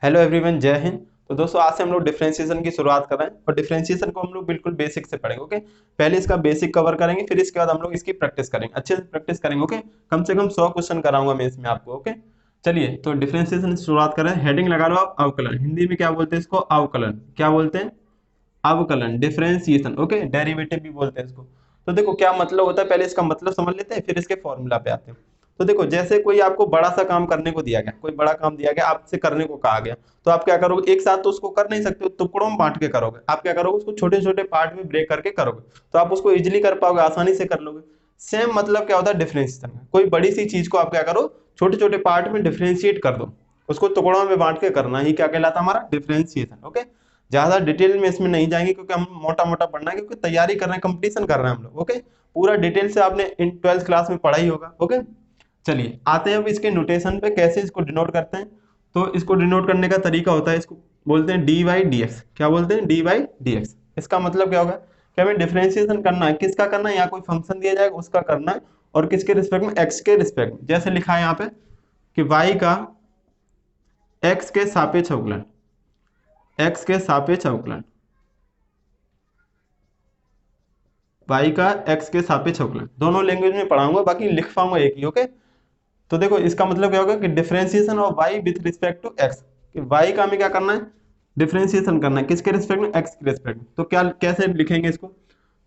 Hello everyone, जय हिंद। तो दोस्तों आज से हम लोग डिफरेंशिएशन की शुरुआत कर रहे हैं और डिफरेंशिएशन को हम लोग बिल्कुल बेसिक से पढ़ेंगे। ओके, पहले इसका बेसिक कवर करेंगे, फिर इसके बाद हम लोग इसकी प्रैक्टिस करेंगे, अच्छे से प्रैक्टिस करेंगे। ओके, कम से कम 100 क्वेश्चन कराऊंगा मैं इसमें आपको। ओके, चलिए तो डिफरेंशिएशन से शुरुआत करें। हेडिंग लगा लो आप, अवकलन। हिंदी में क्या बोलते हैं इसको? अवकलन। क्या बोलते हैं? अवकलन, डिफरेंशिएशन। ओके, डेरिवेटिव भी बोलते हैं इसको। तो देखो क्या मतलब होता है, पहले इसका मतलब समझ लेते हैं, फिर इसके फॉर्मूला पे आते हैं। तो देखो, जैसे कोई आपको बड़ा सा काम करने को दिया गया, कोई बड़ा काम दिया गया, आपसे करने को कहा गया, तो आप क्या करोगे? एक साथ तो उसको कर नहीं सकते हो, टुकड़ों में बांट के करोगे। आप क्या करोगे? उसको छोटे छोटे पार्ट में ब्रेक करके करोगे, तो आप उसको इजिली कर पाओगे, आसानी से कर लोगे। सेम मतलब क्या होता है डिफरेंशिएशन का? कोई बड़ी सी चीज को आप क्या करो? छोटे छोटे पार्ट में डिफरेंशिएट कर दो, उसको टुकड़ों में बांट के करना ही क्या कहलाता है? हमारा डिफरेंशिएशन। ओके, ज्यादा डिटेल में इसमें नहीं जाएंगे क्योंकि हम मोटा मोटा पढ़ना है, क्योंकि तैयारी कर रहे हैं, कंपटीशन कर रहे हैं हम लोग। ओके, पूरा डिटेल से आपने इन 12th क्लास में पढ़ा ही होगा। ओके, चलिए आते हैं अब इसके नोटेशन पे, कैसे इसको डिनोट करते हैं। तो इसको डिनोट करने का तरीका होता है, इसको बोलते हैं डी बाई डी एक्स। क्या बोलते हैं? D by d x. इसका मतलब क्या होगा कि हमें डिफरेंशिएशन करना है, किसका करना है? यहाँ कोई फंक्शन दिया जाएगा उसका करना है, और किसके रिस्पेक्ट में? एक्स के रिस्पेक्ट में। जैसे लिखा है यहाँ पे कि वाई का एक्स के सापेक्ष अवकलन, एक्स के सापेक्ष अवकलन, वाई का एक्स के सापेक्ष अवकलन। दोनों लैंग्वेज में पढ़ाऊंगा, बाकी लिख पाऊंगा एक ही। ओके, तो देखो इसका मतलब क्या होगा कि differentiation of y with respect to x, कि वाई का हमें क्या करना है? डिफरेंशिएशन करना है, किसके रिस्पेक्ट में? एक्स के रिस्पेक्ट में। तो क्या कैसे लिखेंगे इसको?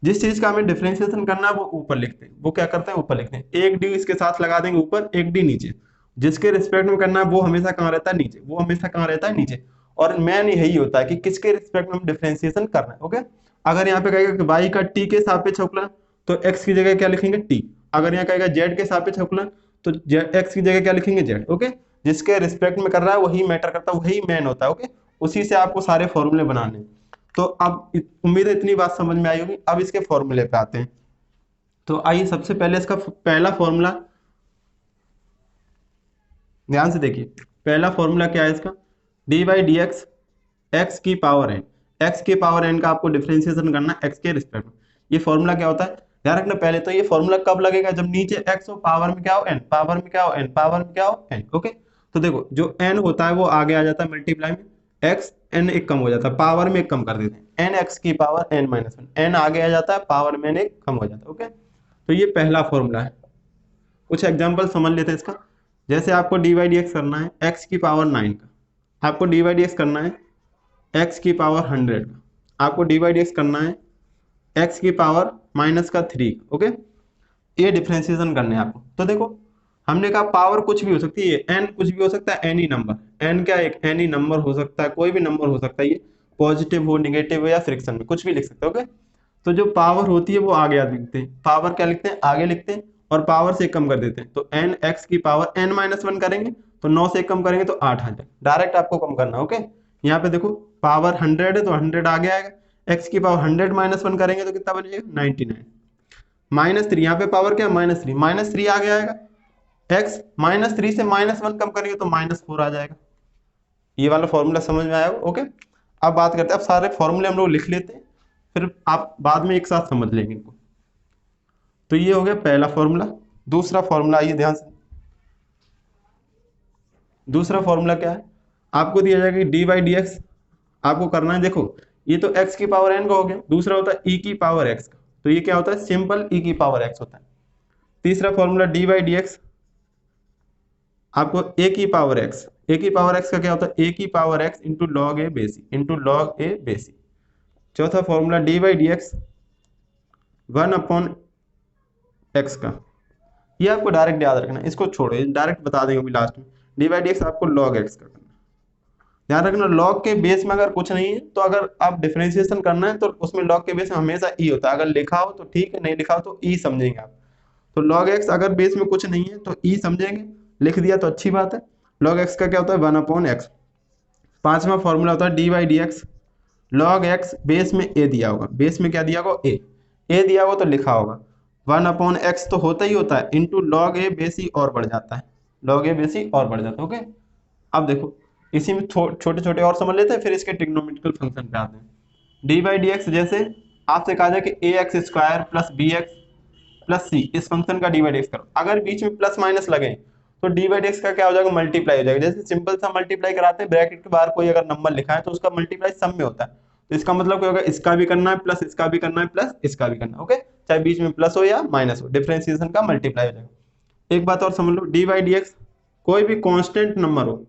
जिस चीज का हमें डिफरेंशिएशन करना है वो ऊपर लिखते हैं। वो क्या करते हैं? ऊपर लिखते हैं। एक डी इसके साथ लगा देंगे ऊपर, एक डी नीचे। जिसके रिस्पेक्ट में करना है वो हमेशा कहाँ रहता है? नीचे। वो हमेशा कहाँ रहता है? नीचे। और मेन यही होता है कि किसके रिस्पेक्ट में हम डिफरेंशिएशन करना है। ओके, अगर यहाँ पे कहेगा कि वाई का टी के सापेक्ष अवकलन, तो एक्स की जगह क्या लिखेंगे? टी। अगर यहाँ कहेगा जेड के सापेक्ष अवकलन, तो एक्स की जगह क्या लिखेंगे? जेड। ओके, जिसके रिस्पेक्ट में कर रहा है वही मैटर करता है, वही मेन होता है। ओके, उसी से आपको सारे फॉर्मूले बनाने हैं। तो अब उम्मीद है इतनी बात समझ में आई होगी। अब इसके फॉर्मूले पे आते हैं। तो आइए सबसे पहले इसका पहला फॉर्मूला ध्यान से देखिए। पहला फॉर्मूला क्या है इसका? D by d x, x की पावर एन। एक्स की पावर एन का आपको डिफरेंशिएशन करना है एक्स के रिस्पेक्ट में। ये फॉर्मूला क्या होता है? ध्यान रखना, पहले तो ये फॉर्मूला कब लगेगा? जब नीचे एक्स हो, पावर में क्या हो? एन। पावर में क्या हो? एन। पावर में क्या हो? एन। ओके, तो देखो जो एन होता है वो आगे आ जाता है मल्टीप्लाई में, एक्स एन एक कम हो जाता है, पावर में एक कम कर देते हैं, एन एक्स की power n minus one. N आगे आ जाता है, पावर में एन एक कम हो जाता है। ओके, तो ये पहला फॉर्मूला है। कुछ एग्जांपल समझ लेते हैं इसका। जैसे आपको डी बाई डी एक्स करना है एक्स की पावर 9 का, आपको डी बाई डी एक्स करना है एक्स की पावर 100 का, आपको डी बाई डी एक्स करना है एक्स की पावर माइनस का 3। ओके, ये डिफरेंशिएशन करने हैं आपको। तो देखो हमने कहा पावर कुछ भी हो सकती है, एन कुछ भी हो सकता है, एनी नंबर। एन क्या? एक एनी नंबर हो सकता है, कोई भी नंबर हो सकता है, ये पॉजिटिव हो, निगेटिव हो, या फ्रिक्शन में कुछ भी लिख सकते हो। ओके, तो जो पावर होती है वो आगे लिखते हैं। पावर क्या लिखते हैं? आगे लिखते हैं, और पावर से कम कर देते हैं। तो एन एक्स की पावर एन माइनस वन करेंगे तो 9 से कम करेंगे तो 8 आ जाए। डायरेक्ट आपको कम करना। ओके, यहाँ पे देखो पावर 100 है तो 100 आगे आएगा। एक्स की पावर 100 माइनस वन करेंगे तो कितना बनेगा? 99। माइनस थ्री, यहाँ पे पावर क्या? Minus three. माइनस थ्री आगे आएगा। एक्स माइनस थ्री से माइनस वन कम करेंगे तो माइनस फोर आ जाएगा। ये वाला फॉर्मूला समझ में आया? ओके, अब बात करते हैं, अब सारे फॉर्मूले हम लोग लिख लेते हैं, फिर आप बाद में एक साथ समझ लेंगे इनको। तो ये हो गया पहला फॉर्मूला। दूसरा फॉर्मूला, आइए ध्यान से। दूसरा फॉर्मूला क्या है? आपको दिया जाएगा डी बाई डी एक्स, आपको करना है, देखो ये तो एक्स की पावर एन का हो गया। दूसरा होता है ई की पावर एक्स का, तो ये क्या होता है? सिंपल ई की पावर एक्स होता है। तीसरा formula D by d x, आपको ए की पावर एक्स। ए की पावर एक्स का क्या होता है? ए की पावर एक्स इंटू लॉग ए बेसी, इंटू लॉग ए बेसी। चौथा formula D by d x, one upon x का। ये आपको डायरेक्ट याद रखना है, इसको छोड़ो, डायरेक्ट बता देंगे अभी लास्ट में। डी बाई डी एक्स आपको लॉग एक्स का करना है। ध्यान रखना, लॉग के बेस में अगर कुछ नहीं है, तो अगर आप डिफरेंशिएशन करना है तो उसमें लॉग के बेस में हमेशा ई होता है। अगर लिखा हो तो ठीक है, नहीं लिखा हो तो ई समझेंगे आप। तो लॉग एक्स अगर बेस में कुछ नहीं है तो ई समझेंगे, लिख दिया तो अच्छी बात है। लॉग एक्स का क्या होता है? One upon x. पांचवा फॉर्मूला होता है D by d x, log x base में ए दिया होगा, बेस में क्या दिया होगा? ए दिया होगा तो लिखा होगा वन अपॉन एक्स, तो होता ही होता है, इंटू लॉग ए बेसी और बढ़ जाता है, लॉग ए बेसी और बढ़ जाता है। ओके, अब देखो इसी में छोटे छोटे और समझ लेते हैं, फिर इसके ट्रिग्नोमेट्रिकल फंक्शन पे आते हैं। डी बाई डी एक्स, जैसे आपसे कहा जाए कि a x square plus b x plus c, इस फंक्शन का डी बाई डी एक्स करो। अगर बीच में प्लस माइनस लगे तो डी बाई डी एक्स का क्या हो जाएगा, मल्टीप्लाई हो जाएगा। जैसे सिंपल सा मल्टीप्लाई कराते हैं, ब्रैकेट के बाहर कोई अगर नंबर लिखा है तो उसका मल्टीप्लाई सम में होता है, तो इसका मतलब क्या होगा, इसका भी करना है प्लस इसका भी करना है प्लस इसका भी करना है। ओके, चाहे बीच में प्लस हो या माइनस हो, डिफरेंशिएशन का मल्टीप्लाई हो जाएगा। एक बात और समझ लो, डी बाई डी एक्स कोई भी कांस्टेंट नंबर हो,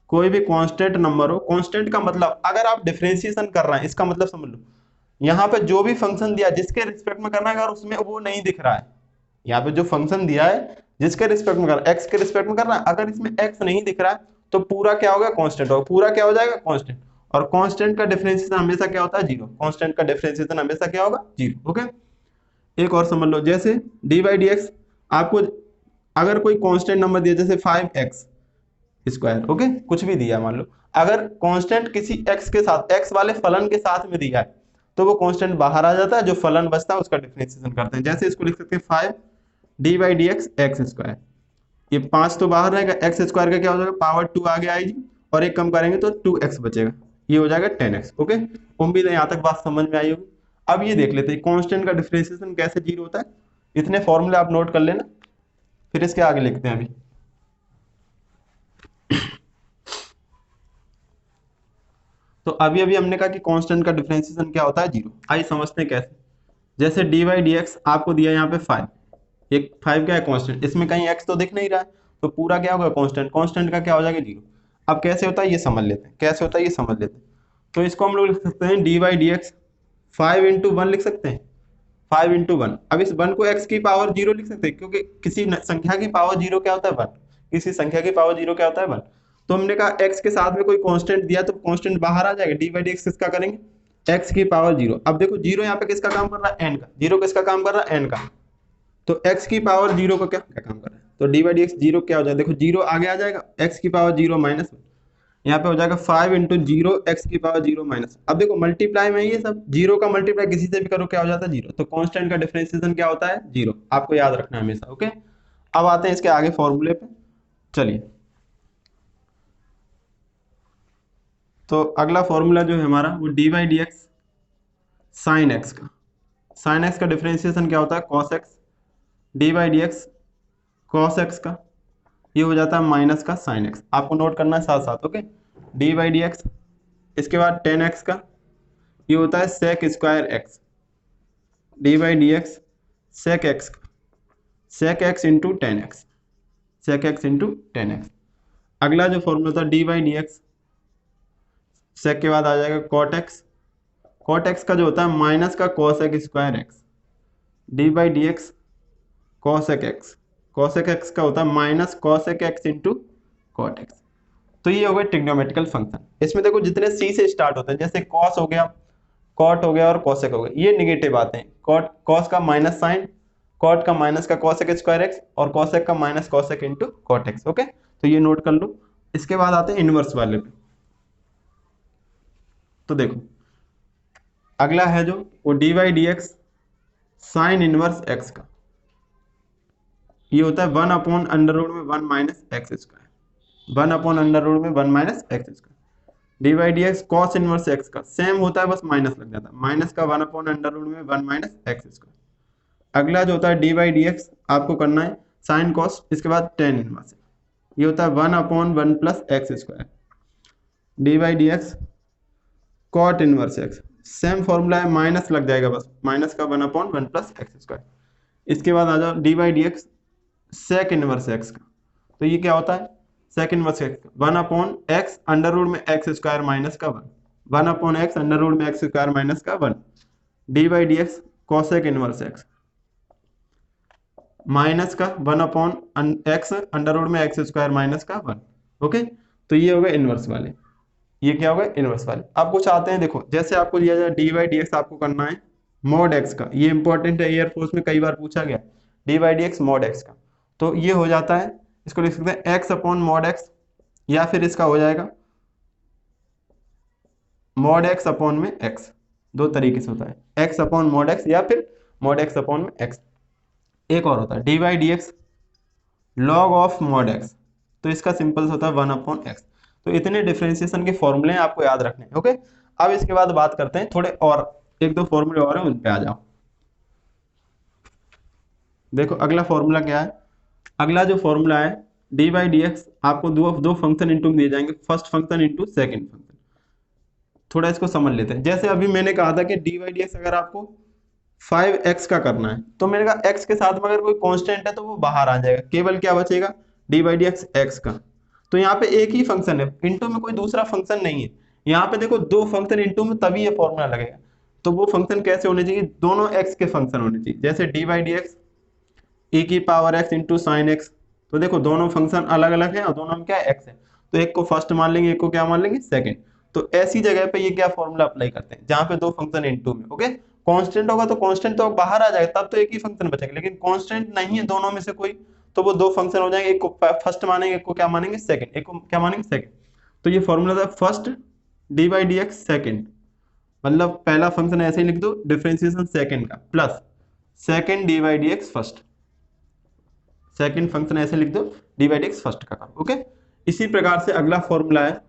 कोई भी कांस्टेंट नंबर हो, कांस्टेंट का मतलब अगर आप डिफरेंशिएशन कर रहे हैं, इसका मतलब समझ लो यहाँ पे जो भी फंक्शन दिया जिसके रिस्पेक्ट में करना है, अगर उसमें वो नहीं दिख रहा है, यहाँ पे जो फंक्शन दिया है जिसके रिस्पेक्ट में करना है, एक्स के रिस्पेक्ट में करना है, अगर इसमें एक्स नहीं दिख रहा है तो पूरा क्या होगा, कांस्टेंट होगा, पूरा क्या हो जाएगा, कांस्टेंट। और कांस्टेंट का डिफरेंशिएशन हमेशा क्या होता है, जीरो। कांस्टेंट का डिफरेंशिएशन हमेशा क्या होगा, जीरो। ओके, एक और समझ लो, जैसे डी बाई डी एक्स आपको अगर कोई कांस्टेंट नंबर दिया, जैसे 5x स्क्वायर, ओके, कुछ भी दिया मान लो, अगर कांस्टेंट किसी x के साथ, x वाले फलन के साथ में दिया है तो वो कांस्टेंट बाहर आ जाता है, जो फलन बचता है उसका डिफरेंशिएशन करते हैं। जैसे इसको लिख सकते हैं 5 D by d x x square, ये 5 तो बाहर रहेगा, एक्स स्क्वायर का क्या हो जाएगा, पावर 2 आगे आएगी और एक कम करेंगे तो 2x बचेगा, ये हो जाएगा 10x। ओके, उम्मीद है यहाँ तक बात समझ में आई होगी। अब ये देख लेते हैं कांस्टेंट का डिफरेंशिएशन कैसे जीरो होता है, इतने फॉर्मूले आप नोट कर लेना, फिर इसके आगे लिखते हैं अभी। तो अभी अभी हमने कहा कि कांस्टेंट का डिफरेंशिएशन क्या होता है, जीरो। आइए समझते हैं कैसे। जैसे डी बाई डी एक्स आपको दिया यहाँ पे 5, एक 5 क्या है, कांस्टेंट, इसमें कहीं x तो दिख नहीं रहा है, तो पूरा क्या होगा, कांस्टेंट। कांस्टेंट का क्या हो जाएगा, जीरो। अब कैसे होता है ये समझ लेते हैं, कैसे होता है ये समझ लेते हैं। तो इसको हम लोग लिख सकते हैं D by d x 5 into one लिख सकते हैं, 5 इंटू वन। अब इस वन को x की पावर जीरो लिख सकते हैं, क्योंकि किसी संख्या की पावर जीरो क्या होता है, वन। किसी संख्या की पावर जीरो क्या होता है, वन। तो हमने कहा x के साथ में कोई कांस्टेंट दिया तो कांस्टेंट बाहर आ जाएगा, डी बाई डी एक्स किसका करेंगे, x की पावर जीरो। अब देखो जीरो यहाँ पे किसका काम कर रहा है, n का। जीरो किसका काम कर रहा है, n का। तो x की पावर जीरो को क्या क्या काम कर रहा है, तो D by d x zero क्या हो जाएगा, देखो जीरो आगे आ जाएगा, x की पावर जीरो माइनस वन, यहाँ पे हो जाएगा 5 इंटू जीरो एक्स की पावर जीरो माइनस। अब देखो मल्टीप्लाई में ये सब, जीरो का मल्टीप्लाई किसी से भी करो क्या हो जाता है, जीरो। तो कांस्टेंट का डिफरेंशिएशन क्या होता है, जीरो। आपको याद रखना है हमेशा। ओके, अब आते हैं इसके आगे फॉर्मूले पे, चलिए। तो अगला फॉर्मूला जो है हमारा वो D by d x sine x का, साइन एक्स का डिफरेंशिएशन क्या होता है, cos x. D by d x cos x का, ये हो जाता है माइनस का साइन एक्स। आपको नोट करना है साथ साथ। Okay, d by d x, इसके बाद टेन एक्स का, ये होता है sec square x. D by d x sec x का, sec x into tan x, sec x into tan x. अगला जो फॉर्मूला था d by d x, sec के बाद आ जाएगा कॉट एक्स। कॉट एक्स का जो होता है माइनस का cosec square x. D by d x cosec x, cosec x का होता है minus cosec x into cot x. तो ये हो गए ट्रिग्नोमेट्रिकल फंक्शन। इसमें देखो जितने सी से स्टार्ट होते हैं, जैसे कॉस हो गया, कॉट हो गया और कॉसेक हो गया, ये निगेटिव आते हैं। कॉट, कॉस का माइनस साइन, कॉट का माइनस का कॉसेक स्क्वायर एक्स और कॉसेक का minus cosec into cot x. Okay, तो ये नोट कर लो। इसके बाद आते हैं इनवर्स वाले पे। तो देखो अगला है जो वो D by d x sine inverse x का, ये होता है 1 अपॉन अंडर रूट में 1 minus x square, 1 upon under root में 1 minus x square. D by d x cos inverse x का सेम होता है, बस माइनस लग जाता है, माइनस का 1 अपॉन अंडर रूट में 1 माइनस एक्स स्क्वायर। अगला जो होता है डी बाई डी एक्स आपको करना है साइन कॉस, इसके बाद टेन इनवर्स, ये होता है 1 upon 1 plus x square. D by d x cot inverse x, same formula है, माइनस लग जाएगा बस, माइनस का 1 अपॉन 1 प्लस एक्स स्क्वायर। इसके बाद आ जाओ d by d x sec inverse x का, तो ये क्या होता है, sec inverse x 1 upon x under root में एक्स स्क्वायर माइनस का 1, 1 अपॉन एक्स अंडर रूट में एक्स स्क्वायर माइनस का 1। D by d x cosec inverse x minus का 1 अपॉन एक्स अंडर रूट में एक्स स्क्वायर माइनस का 1। Okay, तो ये हो गए इनवर्स वाले, ये क्या होगा, इनवर्स वाले। अब कुछ आते हैं, देखो जैसे आपको दिया जाए डी बाई डी एक्स आपको करना है मॉड एक्स का, ये इंपॉर्टेंट है, एयरफोर्स में कई बार पूछा गया, D by d x mod x का। तो ये हो जाता है, इसको लिख सकते हैं एक्स अपॉन मॉड एक्स, या फिर इसका हो जाएगा मॉड एक्स अपॉन में एक्स। दो तरीके से होता है, एक्स अपॉन मॉड एक्स या फिर मॉड एक्स अपॉन में एक्स। एक और होता है D by d x log of mod x, तो इसका सिंपल होता है 1 अपॉन एक्स। तो इतने डिफरेंशिएशन के फॉर्मूले आपको याद रखने हैं। ओके, अब इसके बाद बात करते हैं थोड़े और, एक दो फॉर्मूले और हैं उन पे आ जाओ। देखो अगला फॉर्मूला क्या है, अगला जो फॉर्मूला है डी बाई डी एक्स आपको दो दो फंक्शन इंटू में दिए जाएंगे, first function into second function. थोड़ा इसको समझ लेते हैं। जैसे अभी मैंने कहा था कि डी बाई डी एक्स अगर आपको 5x का करना है तो मैंने कहा x के साथ में अगर कोई कांस्टेंट है तो वो बाहर आ जाएगा, केवल क्या बचेगा D by d x x का। तो यहाँ पे एक ही फंक्शन है, इंटू में कोई दूसरा फंक्शन नहीं है। यहाँ पे देखो दो फंक्शन इंटू में तभी ये फॉर्मूला लगेगा। तो वो फंक्शन कैसे होने चाहिए, दोनों x के फंक्शन होने चाहिए। जैसे डी बाई डी एक्स ई की power x into sine x, तो देखो दोनों फंक्शन अलग अलग है और दोनों में क्या है x है, तो एक को फर्स्ट मान लेंगे, एक को क्या मान लेंगे सेकंड। तो ऐसी जगह पे ये क्या फॉर्मूला अप्लाई करते हैं जहां पे दो फंक्शन इनटू में। ओके, कांस्टेंट होगा तो कांस्टेंट तो बाहर आ जाएगा, तब तो एक ही फंक्शन बचेगा, लेकिन कांस्टेंट नहीं है दोनों में से कोई, तो वो दो फंक्शन हो जाएंगे, एक को फर्स्ट मानेंगे, एक को क्या मानेंगे सेकंड, एक को क्या मानेंगे सेकंड। तो ये फॉर्मूला था first D by d x second, मतलब पहला फंक्शन ऐसे ही लिख दो डिफरेंशिएशन सेकंड का, plus second D by d x first, second function ऐसे लिख दो D by d x first का काम। ओके, इसी प्रकार से अगला फॉर्मूला है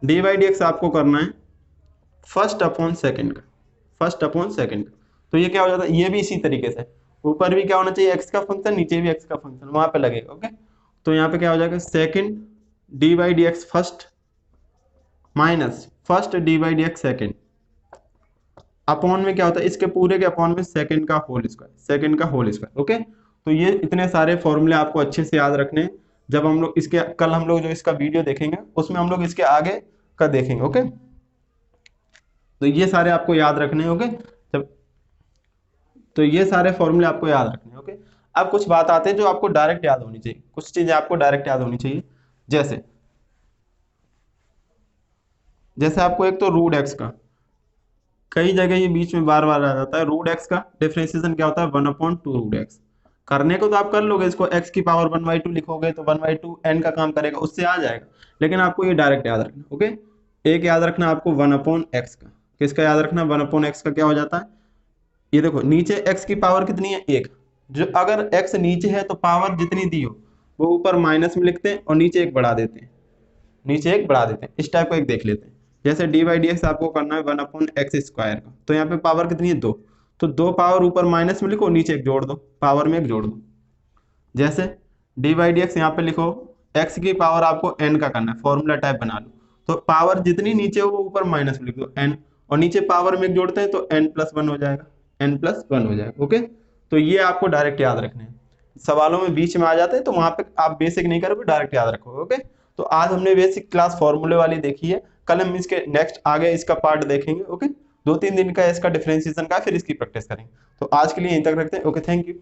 डी बाई डी एक्स आपको करना है फर्स्ट अपॉन सेकंड का, फर्स्ट अपॉन सेकंड का। तो ये क्या हो जाता है, ये भी इसी तरीके से ऊपर भी क्या होना चाहिए एक्स का फंक्शन, नीचे भी एक्स का फंक्शन वहां पे लगेगा। ओके, तो यहाँ पे क्या हो जाएगा second D by d x first minus first D by d x second, upon में क्या होता है इसके पूरे के अपॉन में सेकंड का होल स्क्वायर, सेकंड का होल स्क्वायर। ओके, तो ये इतने सारे फॉर्मूले आपको अच्छे से याद रखने हैं। जब हम लोग इसके कल हम लोग जो इसका वीडियो देखेंगे उसमें हम लोग इसके आगे का देखेंगे। ओके, तो ये सारे आपको याद रखने हैं। ओके, जब तो ये सारे फॉर्मूले आपको याद रखने हैं। ओके, अब कुछ बात आते हैं जो आपको डायरेक्ट याद होनी चाहिए, कुछ चीजें आपको डायरेक्ट याद होनी चाहिए। जैसे जैसे आपको एक तो रूट एक्स का, कई जगह ये बीच में बार बार आ जाता है, रूट एक्स का डिफरेंशिएशन क्या होता है 1/2 रूट एक्स। करने को तो आप कर लोगे, इसको x की पावर 1/2 लिखोगे तो 1/2 n का काम करेगा, उससे आ जाएगा, लेकिन आपको ये डायरेक्ट याद रखना। ओके, एक याद रखना आपको 1/x का, किसका याद रखना 1/x का क्या हो जाता है, ये देखो नीचे x की पावर कितनी है 1, जो अगर x नीचे है तो पावर जितनी दी हो वो ऊपर माइनस में लिखते हैं और नीचे एक बढ़ा देते हैं, नीचे एक बढ़ा देते हैं। इस टाइप को एक देख लेते हैं। जैसे डी बाई डी एक्स आपको करना है 1/x स्क्वायर का, तो यहाँ पे पावर कितनी है 2, तो 2 पावर ऊपर माइनस में लिखो, नीचे एक जोड़ दो, पावर में एक जोड़ दो। जैसे डी बाई डी एक्स यहाँ पे लिखो x की पावर आपको n का करना है, फॉर्मूला टाइप बना लो, तो पावर जितनी नीचे हो वो ऊपर माइनस में लिख दो n, और नीचे पावर में एक जोड़ते हैं तो n+1 हो जाएगा, n+1 हो जाएगा। ओके, तो ये आपको डायरेक्ट याद रखने हैं, सवालों में बीच में आ जाते हैं तो वहां पे आप बेसिक नहीं करोगे, डायरेक्ट याद रखोगे। ओके, तो आज हमने बेसिक क्लास फॉर्मूले वाली देखी है, कल हम इसके नेक्स्ट आगे इसका पार्ट देखेंगे। ओके, 2-3 दिन का इसका डिफरेंशिएशन का, फिर इसकी प्रैक्टिस करेंगे। तो आज के लिए यहीं तक रखते हैं। Okay, thank you.